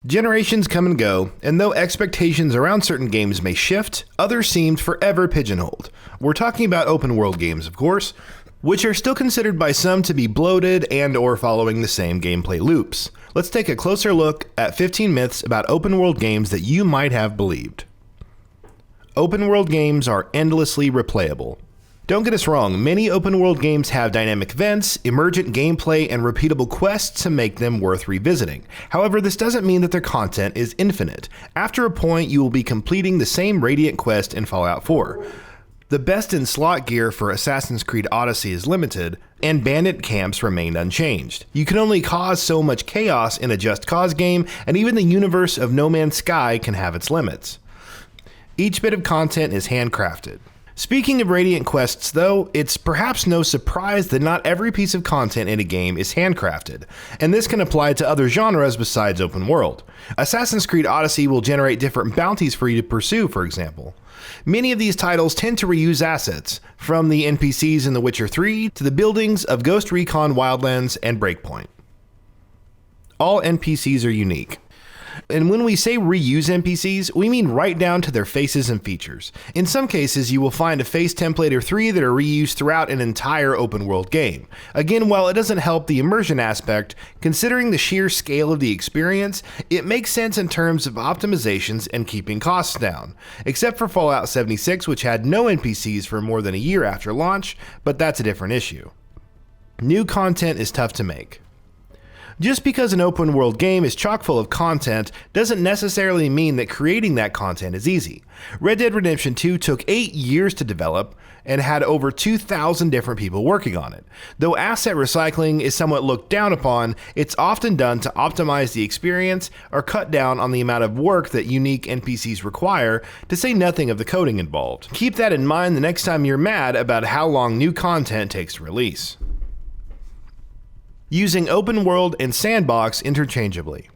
Generations come and go, and though expectations around certain games may shift, others seemed forever pigeonholed. We're talking about open world games, of course, which are still considered by some to be bloated and or following the same gameplay loops. Let's take a closer look at 15 myths about open world games that you might have believed. Open world games are endlessly replayable. Don't get us wrong, many open world games have dynamic events, emergent gameplay, and repeatable quests to make them worth revisiting. However, this doesn't mean that their content is infinite. After a point, you will be completing the same Radiant quest in Fallout 4. The best in slot gear for Assassin's Creed Odyssey is limited, and bandit camps remained unchanged. You can only cause so much chaos in a Just Cause game, and even the universe of No Man's Sky can have its limits. Each bit of content is handcrafted. Speaking of Radiant quests though, it's perhaps no surprise that not every piece of content in a game is handcrafted, and this can apply to other genres besides open world. Assassin's Creed Odyssey will generate different bounties for you to pursue, for example. Many of these titles tend to reuse assets, from the NPCs in The Witcher 3 to the buildings of Ghost Recon Wildlands and Breakpoint. All NPCs are unique. And when we say reuse NPCs, we mean right down to their faces and features. In some cases, you will find a face template or three that are reused throughout an entire open world game. Again, while it doesn't help the immersion aspect, considering the sheer scale of the experience, it makes sense in terms of optimizations and keeping costs down. Except for Fallout 76, which had no NPCs for more than a year after launch, but that's a different issue. New content is tough to make. Just because an open world game is chock full of content doesn't necessarily mean that creating that content is easy. Red Dead Redemption 2 took 8 years to develop and had over 2,000 different people working on it. Though asset recycling is somewhat looked down upon, it's often done to optimize the experience or cut down on the amount of work that unique NPCs require, to say nothing of the coding involved. Keep that in mind the next time you're mad about how long new content takes to release. Using open world and sandbox interchangeably.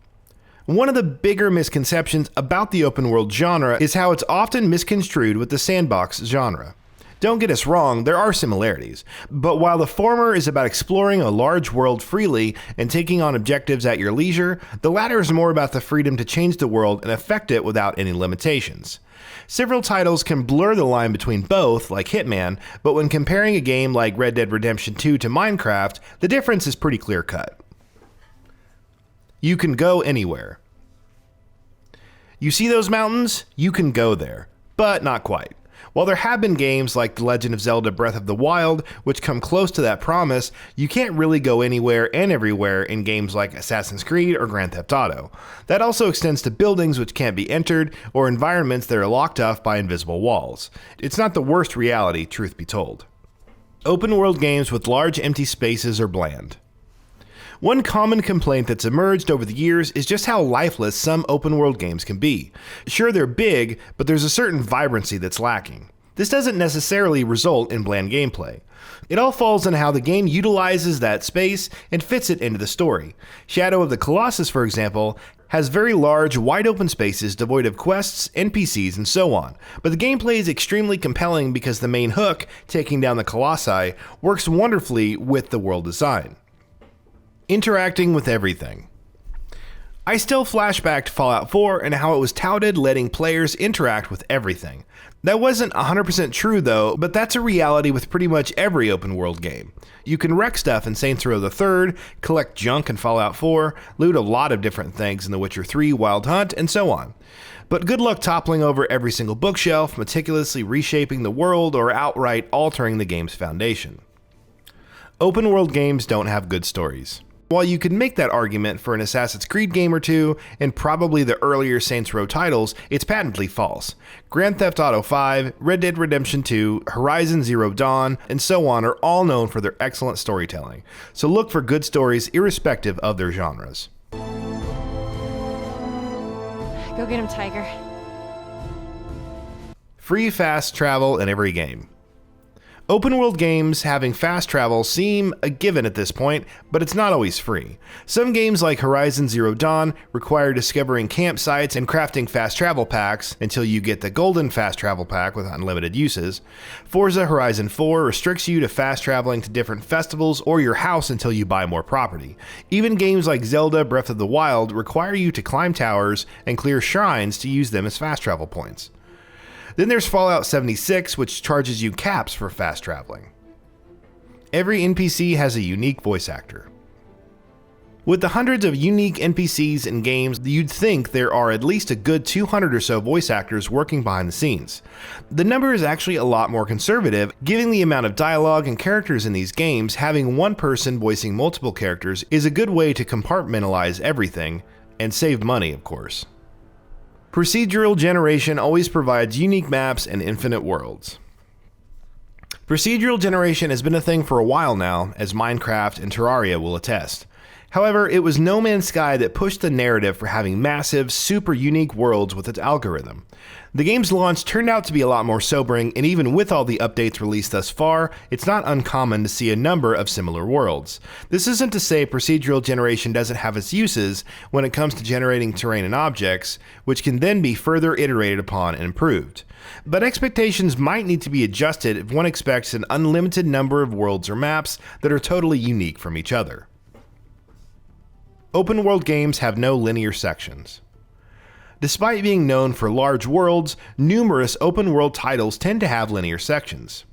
One of the bigger misconceptions about the open world genre is how it's often misconstrued with the sandbox genre. Don't get us wrong, there are similarities, but while the former is about exploring a large world freely and taking on objectives at your leisure, the latter is more about the freedom to change the world and affect it without any limitations. Several titles can blur the line between both, like Hitman, but when comparing a game like Red Dead Redemption 2 to Minecraft, the difference is pretty clear-cut. You can go anywhere. You see those mountains? You can go there, but not quite. While there have been games like The Legend of Zelda Breath of the Wild, which come close to that promise, you can't really go anywhere and everywhere in games like Assassin's Creed or Grand Theft Auto. That also extends to buildings which can't be entered, or environments that are locked off by invisible walls. It's not the worst reality, truth be told. Open world games with large empty spaces are bland. One common complaint that's emerged over the years is just how lifeless some open world games can be. Sure, they're big, but there's a certain vibrancy that's lacking. This doesn't necessarily result in bland gameplay. It all falls on how the game utilizes that space and fits it into the story. Shadow of the Colossus, for example, has very large, wide open spaces devoid of quests, NPCs, and so on. But the gameplay is extremely compelling because the main hook, taking down the Colossi, works wonderfully with the world design. Interacting with everything. I still flash back to Fallout 4 and how it was touted letting players interact with everything. That wasn't 100% true though, but that's a reality with pretty much every open world game. You can wreck stuff in Saints Row the Third, collect junk in Fallout 4, loot a lot of different things in The Witcher 3, Wild Hunt, and so on. But good luck toppling over every single bookshelf, meticulously reshaping the world, or outright altering the game's foundation. Open world games don't have good stories. While you could make that argument for an Assassin's Creed game or two, and probably the earlier Saints Row titles, it's patently false. Grand Theft Auto 5, Red Dead Redemption 2, Horizon Zero Dawn, and so on are all known for their excellent storytelling, so look for good stories irrespective of their genres. Go get him, Tiger. Free fast travel in every game. Open world games having fast travel seem a given at this point, but it's not always free. Some games like Horizon Zero Dawn require discovering campsites and crafting fast travel packs until you get the golden fast travel pack with unlimited uses. Forza Horizon 4 restricts you to fast traveling to different festivals or your house until you buy more property. Even games like Zelda Breath of the Wild require you to climb towers and clear shrines to use them as fast travel points. Then there's Fallout 76, which charges you caps for fast traveling. Every NPC has a unique voice actor. With the hundreds of unique NPCs in games, you'd think there are at least a good 200 or so voice actors working behind the scenes. The number is actually a lot more conservative, given the amount of dialogue and characters in these games. Having one person voicing multiple characters is a good way to compartmentalize everything, and save money, of course. Procedural generation always provides unique maps and infinite worlds. Procedural generation has been a thing for a while now, as Minecraft and Terraria will attest. However, it was No Man's Sky that pushed the narrative for having massive, super unique worlds with its algorithm. The game's launch turned out to be a lot more sobering, and even with all the updates released thus far, it's not uncommon to see a number of similar worlds. This isn't to say procedural generation doesn't have its uses when it comes to generating terrain and objects, which can then be further iterated upon and improved. But expectations might need to be adjusted if one expects an unlimited number of worlds or maps that are totally unique from each other. Open world games have no linear sections. Despite being known for large worlds, numerous open world titles tend to have linear sections.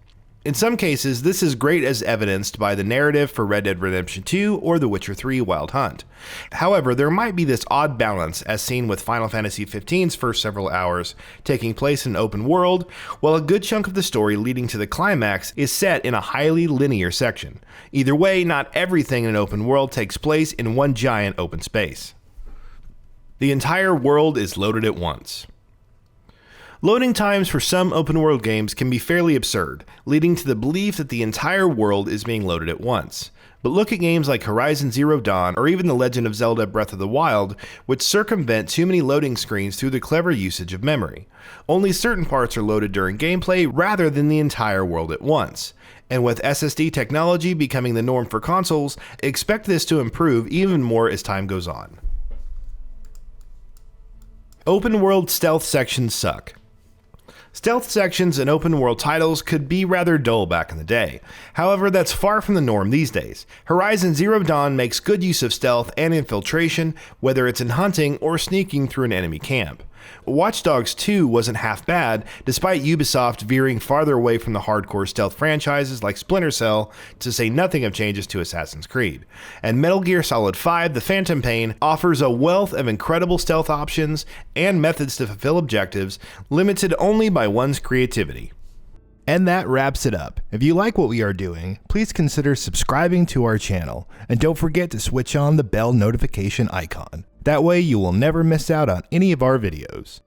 In some cases, this is great as evidenced by the narrative for Red Dead Redemption 2 or The Witcher 3 Wild Hunt. However, there might be this odd balance as seen with Final Fantasy XV's first several hours taking place in an open world, while a good chunk of the story leading to the climax is set in a highly linear section. Either way, not everything in an open world takes place in one giant open space. The entire world is loaded at once. Loading times for some open-world games can be fairly absurd, leading to the belief that the entire world is being loaded at once. But look at games like Horizon Zero Dawn or even The Legend of Zelda Breath of the Wild, which circumvent too many loading screens through the clever usage of memory. Only certain parts are loaded during gameplay rather than the entire world at once. And with SSD technology becoming the norm for consoles, expect this to improve even more as time goes on. Open-world stealth sections suck. Stealth sections in open-world titles could be rather dull back in the day. However, that's far from the norm these days. Horizon Zero Dawn makes good use of stealth and infiltration, whether it's in hunting or sneaking through an enemy camp. Watch Dogs 2 wasn't half bad, despite Ubisoft veering farther away from the hardcore stealth franchises like Splinter Cell, to say nothing of changes to Assassin's Creed. And Metal Gear Solid 5: The Phantom Pain offers a wealth of incredible stealth options and methods to fulfill objectives, limited only by one's creativity. And that wraps it up. If you like what we are doing, please consider subscribing to our channel, and don't forget to switch on the bell notification icon. That way you will never miss out on any of our videos.